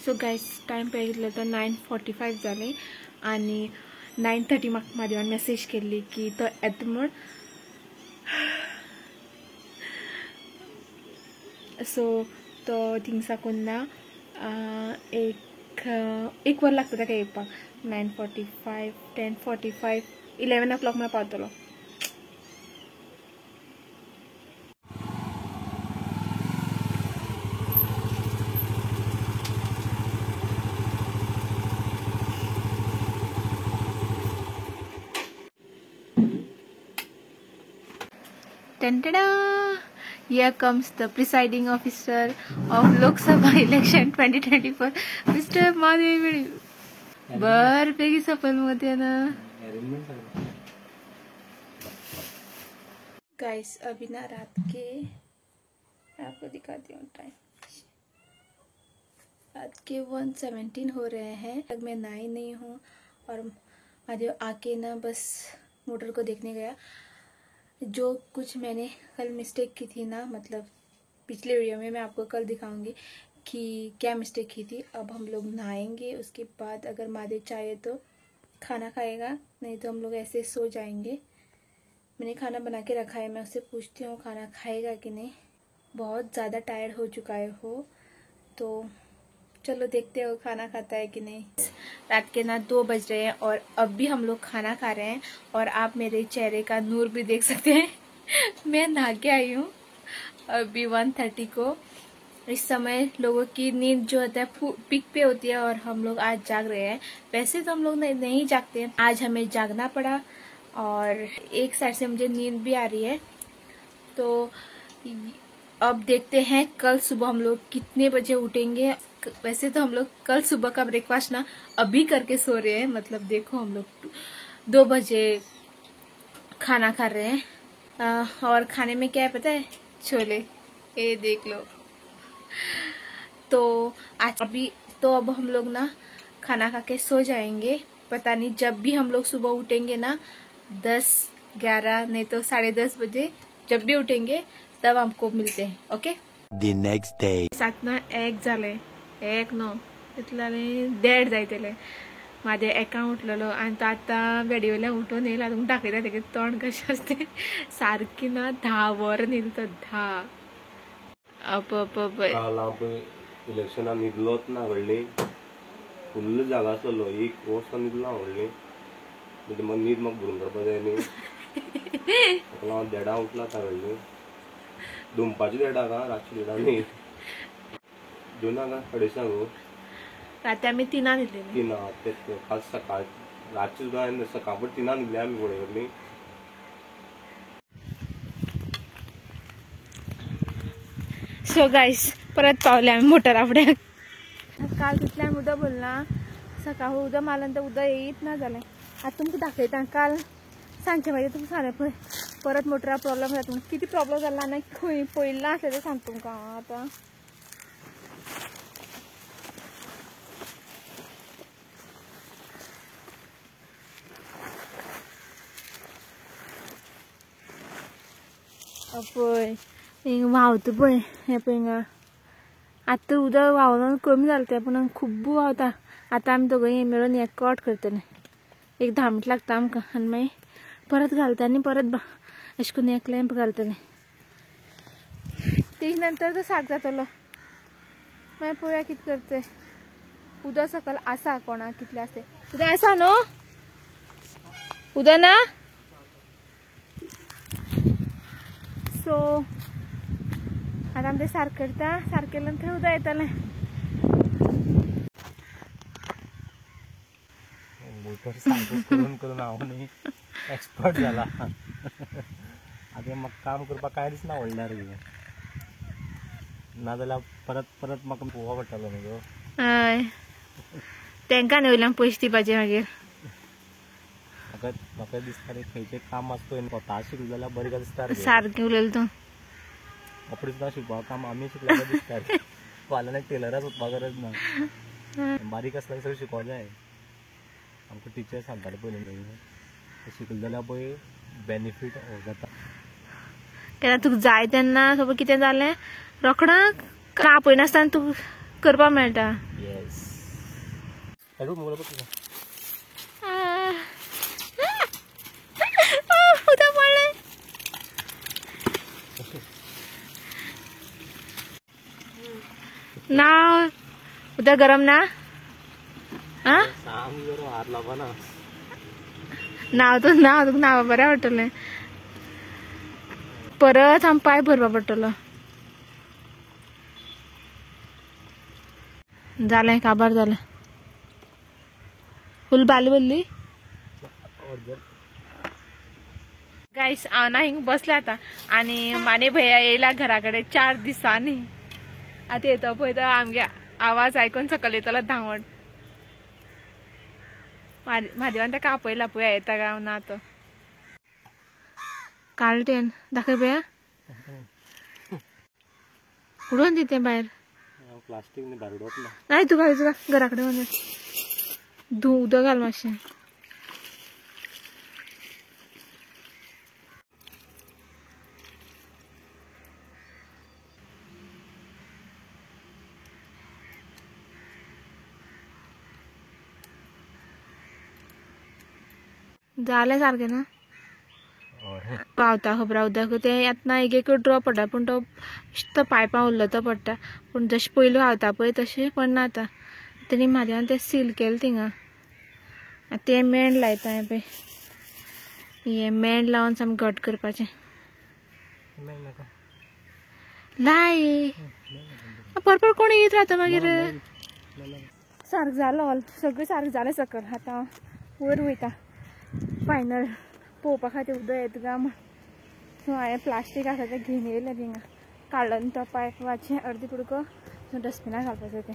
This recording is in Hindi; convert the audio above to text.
सो गायस टाइम पळयतले तर 9:45 जाले आणि 9:30 म्हाका म्हादेवान मेसेज केल्ली की तो येता म्हूण. सो तो थिंग साकून ना एक वर लागता ताका येवपाक. 9:45 10:45 11 o'clock म्हळ्यार पावतलो. Tantada! Here comes the presiding officer of Lok Sabha election 2024, Mr. Mahadev. बरपैकी सफल होते ना. गाइस अभी ना रात के आपको दिखाती हूँ टाइम. रात के 1:17 हो रहे हैं. तक मैं नहाई नहीं हूँ और महादेव आके ना बस मोटर को देखने गया. जो कुछ मैंने कल मिस्टेक की थी ना, मतलब पिछले वीडियो में मैं आपको कल दिखाऊंगी कि क्या मिस्टेक की थी. अब हम लोग नहाएंगे, उसके बाद अगर महादेव चाहे तो खाना खाएगा, नहीं तो हम लोग ऐसे सो जाएंगे. मैंने खाना बना के रखा है, मैं उससे पूछती हूँ खाना खाएगा कि नहीं. बहुत ज़्यादा टायर्ड हो चुका है हो, तो चलो देखते हो खाना खाता है कि नहीं. रात के ना 2 बज रहे हैं और अब भी हम लोग खाना खा रहे हैं और आप मेरे चेहरे का नूर भी देख सकते हैं. मैं नहा के आई हूँ अभी 1:30 को. इस समय लोगों की नींद जो होता है पीक पे होती है और हम लोग आज जाग रहे हैं. वैसे तो हम लोग नहीं जागते हैं, आज हमें जागना पड़ा और एक साइड से मुझे नींद भी आ रही है. तो अब देखते हैं कल सुबह हम लोग कितने बजे उठेंगे. वैसे तो हम लोग कल सुबह का ब्रेकफास्ट ना अभी करके सो रहे हैं. मतलब देखो हम लोग 2 बजे खाना खा रहे हैं और खाने में क्या है पता है? छोले. ये देख लो. तो आज अभी तो अब हम लोग ना खाना खा के सो जाएंगे. पता नहीं जब भी हम लोग सुबह उठेंगे ना 10 11 नहीं तो 10:30 बजे जब भी उठेंगे तब हमको मिलते हैं. ओके. The next day. सात ना 1 जाले 1 नो इतले 1:30 जायतले. माझे एका उठलेलो आणि तो आता बेडी वयल्यान उठून येयला. तुमकां दाखयता तेगे तोंड कशें आसता तें. सारकी ना 10 वर न्हिदलो तो 10. काल इलेक्शनाक न्हिदलोच ना व्हडली. फुल्ल जागा आसलो. एक वर्स न्हिदलो हांव व्हडली. म्हणजे मग न्हीद म्हाका भरून काडपाक जाय न्ही. ताका हांव 1:30 उठला आता व्हडली. दुंपाची 1:30 रातची 1:30 न्ही. 2 2:30 रात्री आम्ही 3 न्हिदलेले. 3 तेच काल सकाळ रातची सुद्दां हांवें सकाळफुडें 3 न्हिदले आमी फुडें व्हडली. सो गाइस परत पावले आम्ही मोटरा फुड्याक. काल तितल्यान उदक भरला. सकाळ उदक मारल्यान तर उदक येयत ना जालें. आता तुमकां दाखयता. काल सांजचे मागीर तुमकां सांगलें पळय परत मोटरा प्रॉब्लेम जाता म्हणून. किती प्रॉब्लेम जाला ना खंय पयलें आसलें तें सांगता तुमकां हांव आतां. पळय हिंग व्हांवता पळय. हें पळय हिंगा आतां उदक व्हांवन कमी जालें तें पूण खूब व्हांवता. आतां आमी दोगूय मेळून हें कट करतले. एक 10 मिनट लागता आमकां आनी मागीर परत घालता आनी परत अशें करून एक लॅम्प घालतले. तेज नंतर तो साक जातलो. मागीर पळोवया कितें करता. उदक सकयल आसा कोणाक कितलें आसा तें. उदक आसा न्हू. उदक ना. सो आता आमी तें सारक करता. सारक केल्यान थंय उदक येतलें. करून करून हांव न्ही एक्सपर्ट जाला. आतां म्हाका काम करपाक कांय दिसना व्हडल्यार नाजाल्यार परत परत म्हाका पळोवपा पडटलो न्ही गो. हय तेंकां न्ही वयल्यान पयशे दिवपाचे मागीर. म्हाका दिसता रे खंयचें काम आसा पळय स्वता शिकलें जाल्यार बरें दिसता. सारकें उलयलें तूं. कपडे सुद्दां शिवपाक काम आमी शिकल्यार दिसता. फाल्यां टेलराक वचपाक गरज ना. बारीक आसल्यार सगळें शिकोवंक जाय. आमकां टिचर सांगताले पयलीं शिकलें जाल्यार पळय बेनिफीट जाता. केन्ना तुका जाय तेन्ना सपोज कितें जालें रोखडें आपयनासतना तुका करपाक मेळटा. येस. हेडू मोबाईल बघ तुझा. उद्या पडले. नाव उद्या गरम ना. हा सांग जरा हात लावा ना. नाव बऱ्या वाटलं. परत आम पाय भरवा पडटलो. झालंय काबार झालं. फुल बाली बोलली गाईस. ना हिंग बसले आता आणि माने भैया येयला घराकडे 4 दिसांनी. आता येतो पळय तर आमगे आवाज ऐकून सकल येतलो धांवड. म्हादेवान ताका आपयला पळय येता काय ना. तो कार्टेन दाखय भैया. उडून दिते बाहेर. प्लास्टिक ने भायर नाही तू घाल तुका घराकडे म्हणून उदक घाल मातशें. जालें सारकें ना. पावता खबरा उदक ते येतना एक ड्रॉप पडटा पूण तो तो पायपां उरलो तो पडटा. पूण जशें पयलीं व्हांवता पळय तशें पडना आतां. तेणी म्हादेवान तें सील केलें थिंगा. तें मेण लायता हें पळय. हें मेण लावन सामकें घट करपाचें. लाय परपळ कोण येत रावता मागीर. सारक जालो सगळें सारक जालें सकल. आतां वयर वयता फायनल पळोवपा खातीर उदक येता काय म्हण. सो हांवें प्लास्टीक आसा तें घेवन येयलें थिंगा. काडलो तो पायपाचें अर्दी कुडको डस्टबिनान घालपाचें तें.